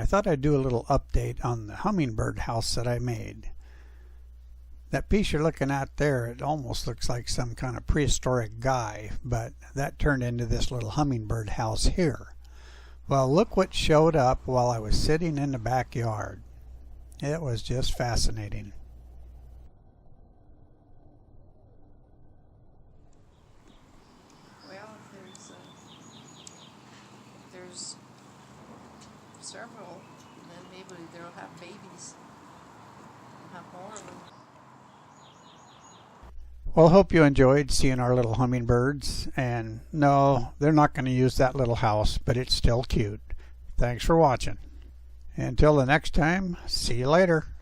I thought I'd do a little update on the hummingbird house that I made. That piece you're looking at there, it almost looks like some kind of prehistoric guy, but that turned into this little hummingbird house here. Well, look what showed up while I was sitting in the backyard. It was just fascinating. Well, there's several, and then maybe they'll have babies. We'll have more of them. Well, hope you enjoyed seeing our little hummingbirds. And no, they're not going to use that little house, but it's still cute. Thanks for watching. Until the next time, see you later.